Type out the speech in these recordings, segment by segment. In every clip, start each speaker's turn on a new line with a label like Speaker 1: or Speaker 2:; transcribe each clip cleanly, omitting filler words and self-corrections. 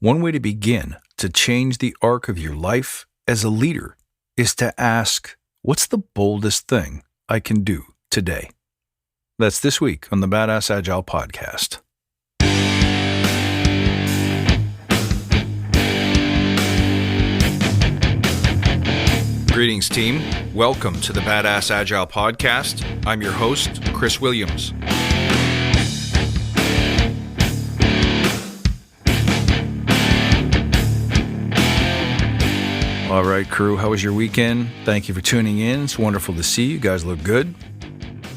Speaker 1: One way to begin to change the arc of your life as a leader is to ask, what's the boldest thing I can do today? That's this week on the Badass Agile podcast. Greetings, team. Welcome to the Badass Agile podcast. I'm your host, Chris Williams. All right, crew, how was your weekend? Thank you for tuning in. It's wonderful to see you. You guys look good.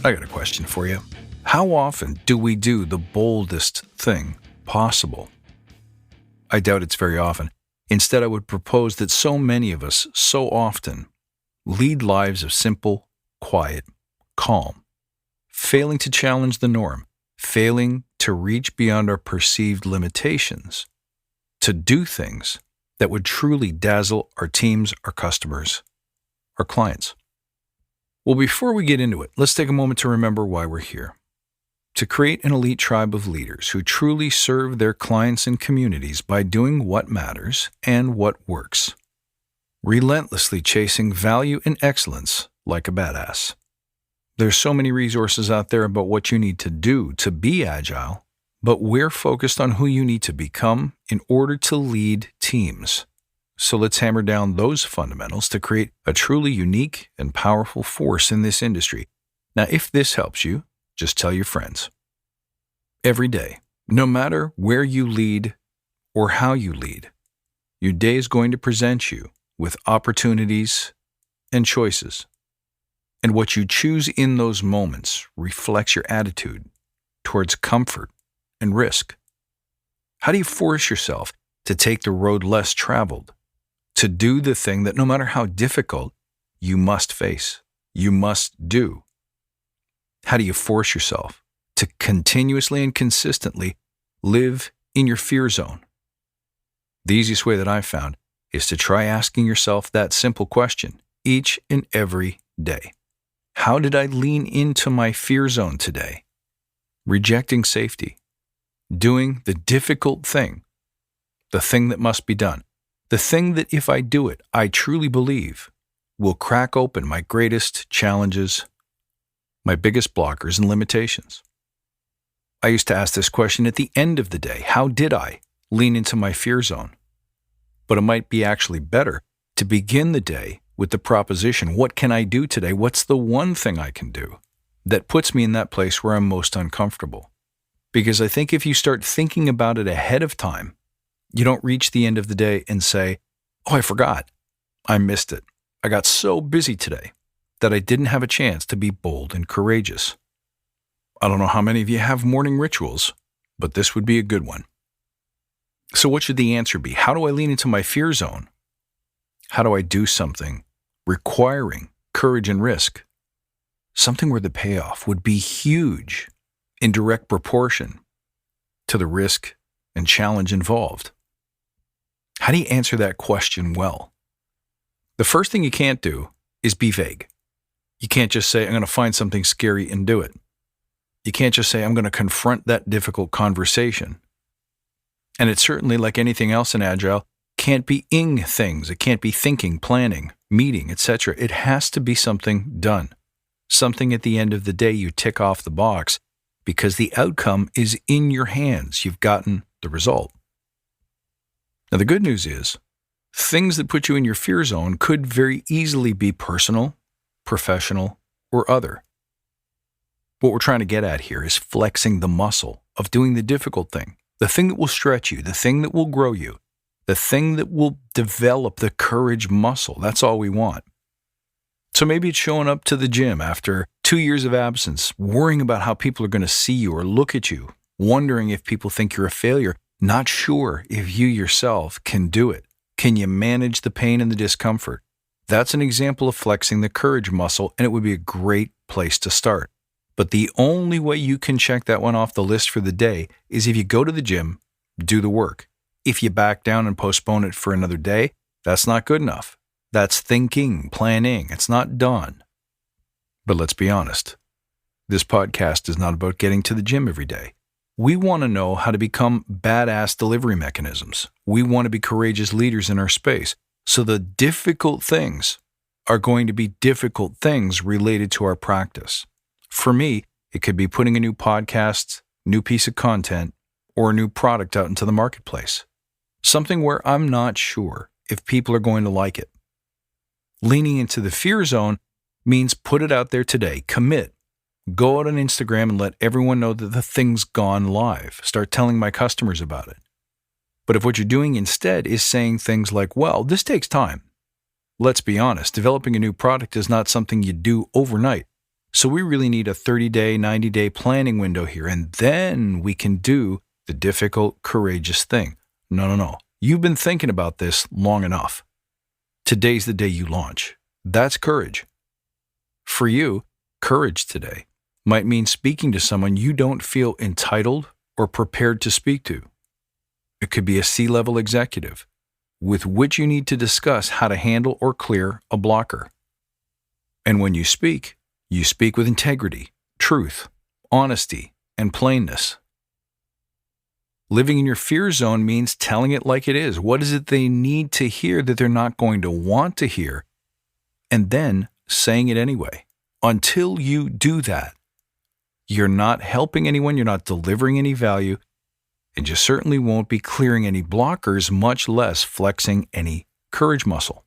Speaker 1: I got a question for you. How often do we do the boldest thing possible? I doubt it's very often. Instead, I would propose that so many of us, so often, lead lives of simple, quiet, calm, failing to challenge the norm, failing to reach beyond our perceived limitations, to do things that would truly dazzle our teams, our customers, our clients. Well, before we get into it, let's take a moment to remember why we're here. To create an elite tribe of leaders who truly serve their clients and communities by doing what matters and what works. Relentlessly chasing value and excellence like a badass. There's so many resources out there about what you need to do to be agile, but we're focused on who you need to become in order to lead teams. So let's hammer down those fundamentals to create a truly unique and powerful force in this industry. Now, if this helps you, just tell your friends. Every day, no matter where you lead or how you lead, your day is going to present you with opportunities and choices. And what you choose in those moments reflects your attitude towards comfort and risk. How do you force yourself to take the road less traveled, to do the thing that no matter how difficult, you must face, you must do? How do you force yourself to continuously and consistently live in your fear zone? The easiest way that I've found is to try asking yourself that simple question each and every day. How did I lean into my fear zone today? Rejecting safety, doing the difficult thing, the thing that must be done, the thing that if I do it, I truly believe will crack open my greatest challenges, my biggest blockers and limitations. I used to ask this question at the end of the day. How did I lean into my fear zone? But it might be actually better to begin the day with the proposition, what can I do today? What's the one thing I can do that puts me in that place where I'm most uncomfortable? Because I think if you start thinking about it ahead of time, you don't reach the end of the day and say, oh, I forgot. I missed it. I got so busy today that I didn't have a chance to be bold and courageous. I don't know how many of you have morning rituals, but this would be a good one. So what should the answer be? How do I lean into my fear zone? How do I do something requiring courage and risk? Something where the payoff would be huge in direct proportion to the risk and challenge involved. How do you answer that question well? The first thing you can't do is be vague. You can't just say, I'm going to find something scary and do it. You can't just say, I'm going to confront that difficult conversation. And it's certainly like anything else in Agile, can't be ing things. It can't be thinking, planning, meeting, etc. It has to be something done. Something at the end of the day you tick off the box because the outcome is in your hands. You've gotten the result. Now, the good news is, things that put you in your fear zone could very easily be personal, professional, or other. What we're trying to get at here is flexing the muscle of doing the difficult thing, the thing that will stretch you, the thing that will grow you, the thing that will develop the courage muscle. That's all we want. So maybe it's showing up to the gym after 2 years of absence, worrying about how people are going to see you or look at you, wondering if people think you're a failure, not sure if you yourself can do it. Can you manage the pain and the discomfort? That's an example of flexing the courage muscle, and it would be a great place to start. But the only way you can check that one off the list for the day is if you go to the gym, do the work. If you back down and postpone it for another day, that's not good enough. That's thinking, planning. It's not done. But let's be honest. This podcast is not about getting to the gym every day. We want to know how to become badass delivery mechanisms. We want to be courageous leaders in our space. So the difficult things are going to be difficult things related to our practice. For me, it could be putting a new podcast, new piece of content, or a new product out into the marketplace. Something where I'm not sure if people are going to like it. Leaning into the fear zone means put it out there today, commit. Go out on Instagram and let everyone know that the thing's gone live. Start telling my customers about it. But if what you're doing instead is saying things like, well, this takes time. Let's be honest, developing a new product is not something you do overnight. So we really need a 30-day, 90-day planning window here, and then we can do the difficult, courageous thing. No. You've been thinking about this long enough. Today's the day you launch. That's courage. For you, courage today might mean speaking to someone you don't feel entitled or prepared to speak to. It could be a C-level executive with which you need to discuss how to handle or clear a blocker. And when you speak with integrity, truth, honesty, and plainness. Living in your fear zone means telling it like it is. What is it they need to hear that they're not going to want to hear? And then saying it anyway. Until you do that, you're not helping anyone, you're not delivering any value, and you certainly won't be clearing any blockers, much less flexing any courage muscle.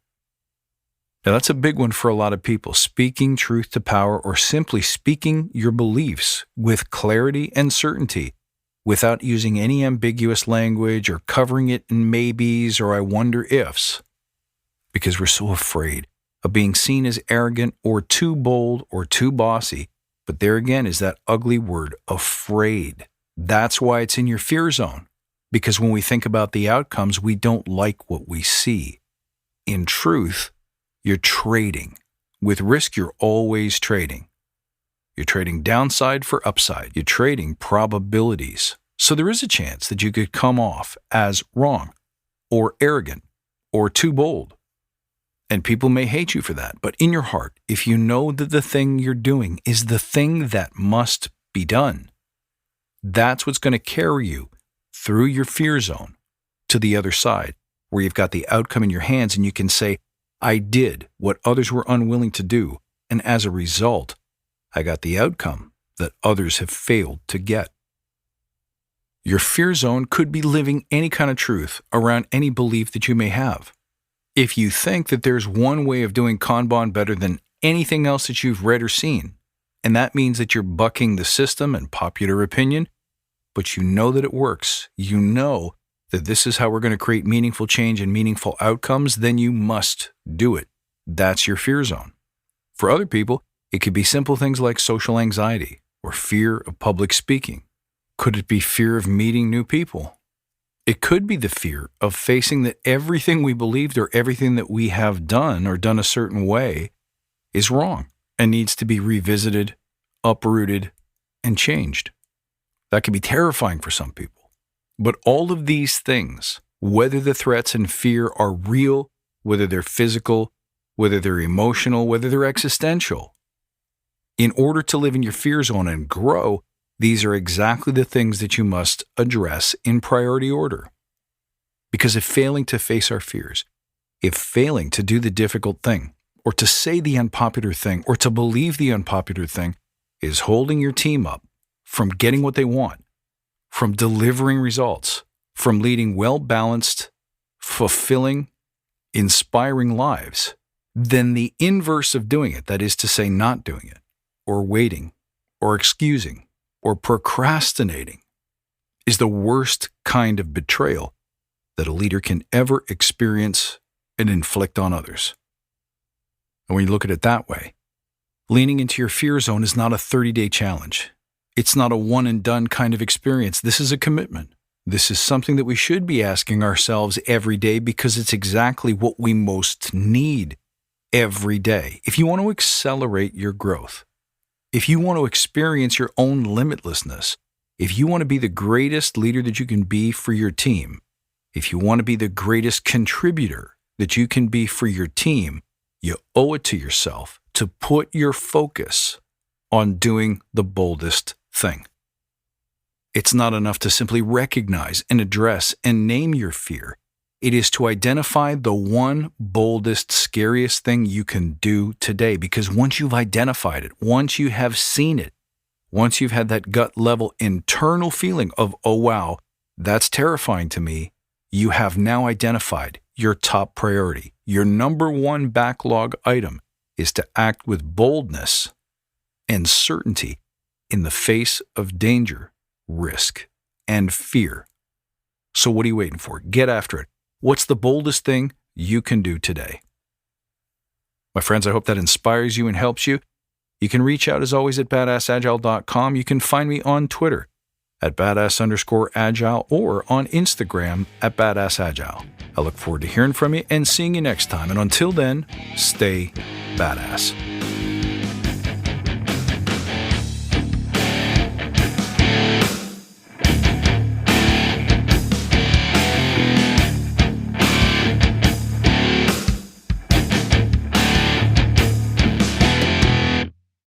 Speaker 1: Now, that's a big one for a lot of people, speaking truth to power or simply speaking your beliefs with clarity and certainty without using any ambiguous language or covering it in maybes or I wonder ifs, because we're so afraid of being seen as arrogant or too bold or too bossy. But there again is that ugly word, afraid. That's why it's in your fear zone, because when we think about the outcomes, we don't like what we see. In truth, you're trading. With risk, you're always trading. You're trading downside for upside. You're trading probabilities. So there is a chance that you could come off as wrong or arrogant or too bold. And people may hate you for that. But in your heart, if you know that the thing you're doing is the thing that must be done, that's what's going to carry you through your fear zone to the other side, where you've got the outcome in your hands and you can say, I did what others were unwilling to do. And as a result, I got the outcome that others have failed to get. Your fear zone could be living any kind of truth around any belief that you may have. If you think that there's one way of doing Kanban better than anything else that you've read or seen, and that means that you're bucking the system and popular opinion, but you know that it works, you know that this is how we're going to create meaningful change and meaningful outcomes, then you must do it. That's your fear zone. For other people, it could be simple things like social anxiety or fear of public speaking. Could it be fear of meeting new people? It could be the fear of facing that everything we believed or everything that we have done or done a certain way is wrong and needs to be revisited, uprooted, and changed. That can be terrifying for some people. But all of these things, whether the threats and fear are real, whether they're physical, whether they're emotional, whether they're existential, in order to live in your fear zone and grow, these are exactly the things that you must address in priority order. Because if failing to face our fears, if failing to do the difficult thing, or to say the unpopular thing, or to believe the unpopular thing, is holding your team up from getting what they want, from delivering results, from leading well-balanced, fulfilling, inspiring lives, then the inverse of doing it, that is to say not doing it, or waiting, or excusing, or procrastinating, is the worst kind of betrayal that a leader can ever experience and inflict on others. And when you look at it that way, leaning into your fear zone is not a 30-day challenge. It's not a one-and-done kind of experience. This is a commitment. This is something that we should be asking ourselves every day because it's exactly what we most need every day. If you want to accelerate your growth, if you want to experience your own limitlessness, if you want to be the greatest leader that you can be for your team, if you want to be the greatest contributor that you can be for your team, you owe it to yourself to put your focus on doing the boldest thing. It's not enough to simply recognize and address and name your fear. It is to identify the one boldest, scariest thing you can do today. Because once you've identified it, once you have seen it, once you've had that gut level internal feeling of, oh wow, that's terrifying to me, you have now identified your top priority. Your number one backlog item is to act with boldness and certainty in the face of danger, risk, and fear. So what are you waiting for? Get after it. What's the boldest thing you can do today? My friends, I hope that inspires you and helps you. You can reach out as always at badassagile.com. You can find me on Twitter at badass_agile or on Instagram at badassagile. I look forward to hearing from you and seeing you next time. And until then, stay badass.